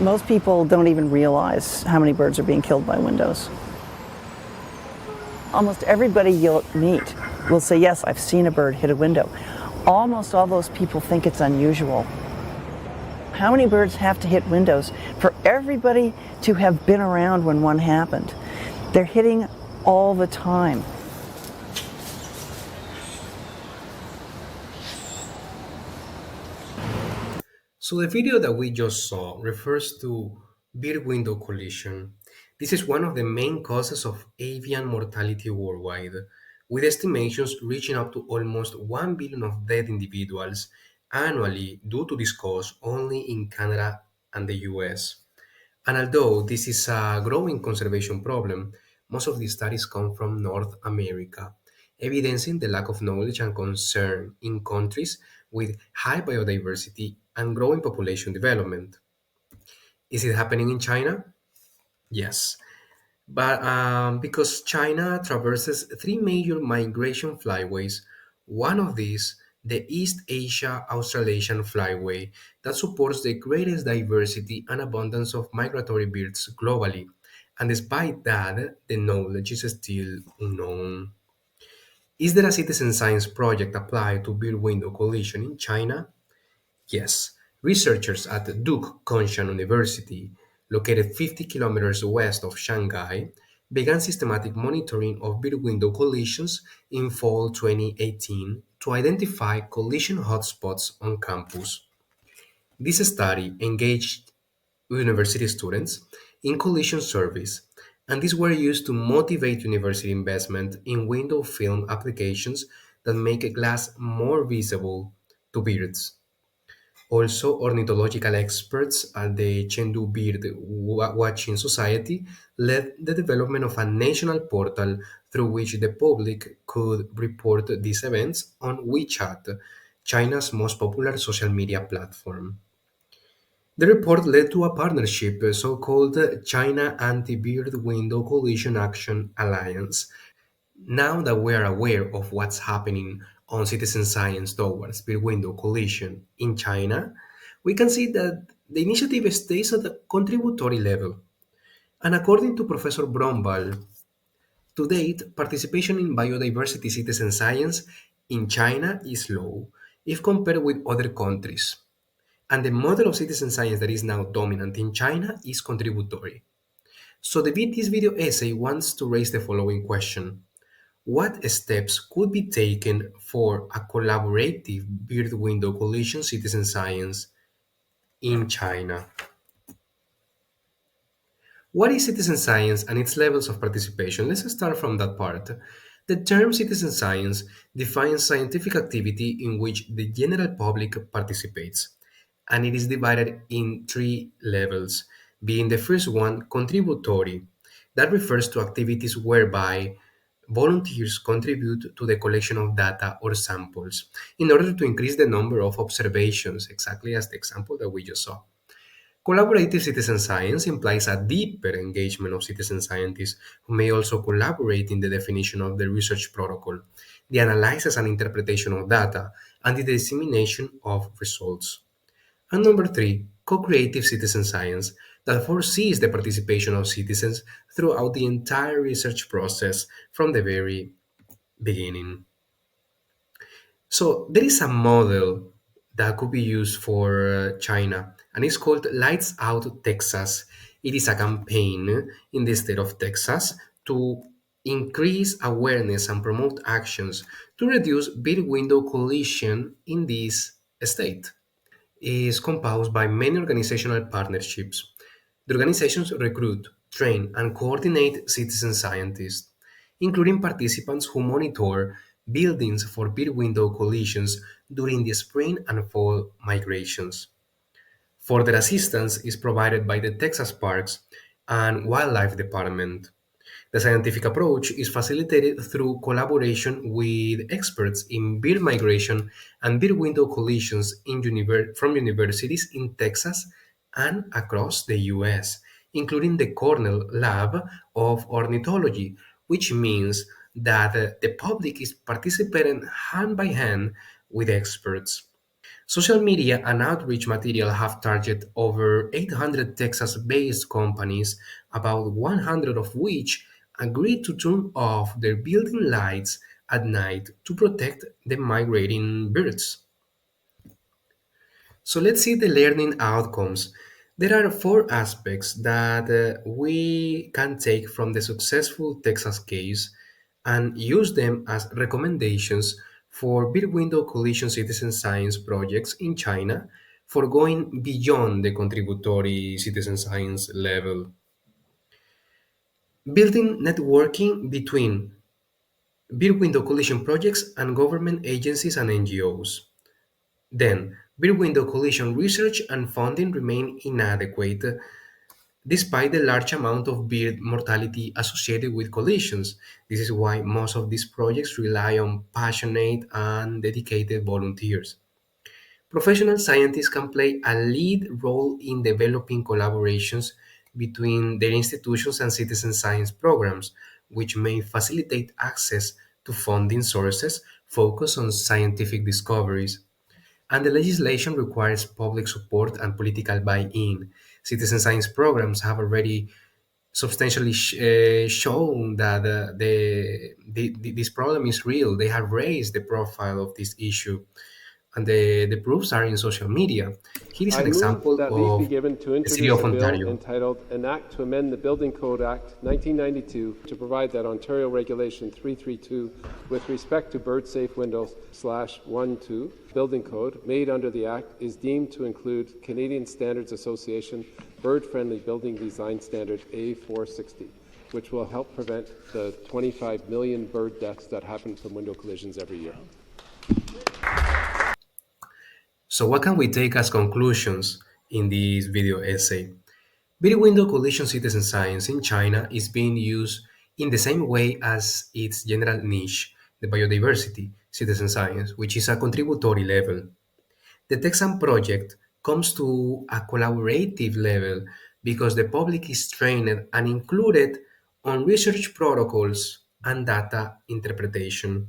Most people don't even realize how many birds are being killed by windows. Almost everybody you'll meet will say, yes, I've seen a bird hit a window. Almost all those people think it's unusual. How many birds have to hit windows for everybody to have been around when one happened? They're hitting all the time. So the video that we just saw refers to beer window collision. This is one of the main causes of avian mortality worldwide, with estimations reaching up to almost 1 billion of dead individuals annually due to this cause only in Canada and the US. And although this is a growing conservation problem, most of the studies come from North America, evidencing the lack of knowledge and concern in countries with high biodiversity and growing population development. Is it happening in China? Yes. But because China traverses three major migration flyways, one of these, the East Asia Australasian Flyway, that supports the greatest diversity and abundance of migratory birds globally. And despite that, the knowledge is still unknown. Is there a citizen science project applied to bird window collision in China? Yes, researchers at Duke Conshan University, located 50 kilometers west of Shanghai, began systematic monitoring of beer window collisions in fall 2018 to identify collision hotspots on campus. This study engaged university students in collision surveys, and these were used to motivate university investment in window film applications that make glass more visible to birds. Also, ornithological experts at the Chengdu Bird Watching Society led the development of a national portal through which the public could report these events on WeChat, China's most popular social media platform. The report led to a partnership, so-called China Anti-Bird Window Collision Action Alliance. Now that we are aware of what's happening on citizen science towards peer window collision in China, we can see that the initiative stays at the contributory level. And according to Professor Brombal, to date, participation in biodiversity citizen science in China is low if compared with other countries. And the model of citizen science that is now dominant in China is contributory. So this video essay wants to raise the following question. What steps could be taken for a collaborative bird window collision citizen science in China? What is citizen science and its levels of participation? Let's start from that part. The term citizen science defines scientific activity in which the general public participates, and it is divided in three levels, being the first one contributory. That refers to activities whereby volunteers contribute to the collection of data or samples in order to increase the number of observations, exactly as the example that we just saw. Collaborative citizen science implies a deeper engagement of citizen scientists who may also collaborate in the definition of the research protocol, the analysis and interpretation of data, and the dissemination of results. And number three, co-creative citizen science that foresees the participation of citizens throughout the entire research process from the very beginning. So there is a model that could be used for China, and it's called Lights Out Texas. It is a campaign in the state of Texas to increase awareness and promote actions to reduce bid window collision in this state. Is composed by many organizational partnerships. The organizations recruit, train, and coordinate citizen scientists, including participants who monitor buildings for peer window collisions during the spring and fall migrations. Further assistance is provided by the Texas Parks and Wildlife Department. The scientific approach is facilitated through collaboration with experts in bird migration and bird window collisions from universities in Texas and across the US, including the Cornell Lab of Ornithology, which means that the public is participating hand by hand with experts. Social media and outreach material have targeted over 800 Texas based companies, about 100 of which agreed to turn off their building lights at night to protect the migrating birds. So let's see the learning outcomes. There are four aspects that we can take from the successful Texas case and use them as recommendations for build window collision citizen science projects in China for going beyond the contributory citizen science level. Building networking between build window collision projects and government agencies and NGOs. Then, Beer window collision research and funding remain inadequate despite the large amount of bird mortality associated with collisions. This is why most of these projects rely on passionate and dedicated volunteers. Professional scientists can play a lead role in developing collaborations between their institutions and citizen science programs, which may facilitate access to funding sources focused on scientific discoveries. And the legislation requires public support and political buy-in. Citizen science programs have already substantially shown that this problem is real. They have raised the profile of this issue, and the proofs are in social media. Here is I an move example that leave be of given to the city introduce of a bill Ontario. entitled An Act to Amend the Building Code Act 1992 to provide that Ontario Regulation 332 with respect to bird safe windows /1-2 building code made under the Act is deemed to include Canadian Standards Association Bird Friendly Building Design Standard A460, which will help prevent the 25 million bird deaths that happen from window collisions every year. So what can we take as conclusions in this video essay? Video window collision citizen science in China is being used in the same way as its general niche, the biodiversity citizen science, which is a contributory level. The Texan project comes to a collaborative level because the public is trained and included on research protocols and data interpretation.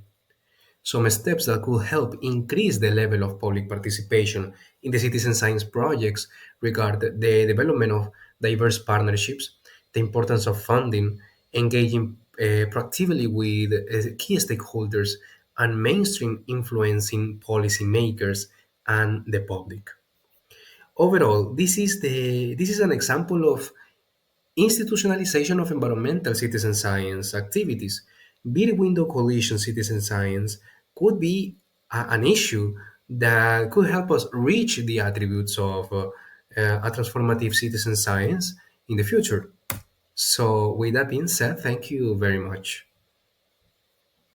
Some steps that could help increase the level of public participation in the citizen science projects regard the development of diverse partnerships, the importance of funding, engaging proactively with key stakeholders, and mainstream influencing policymakers and the public. Overall, this is an example of institutionalization of environmental citizen science activities. Beer window collision citizen science could be an issue that could help us reach the attributes of a transformative citizen science in the future. So, with that being said, thank you very much.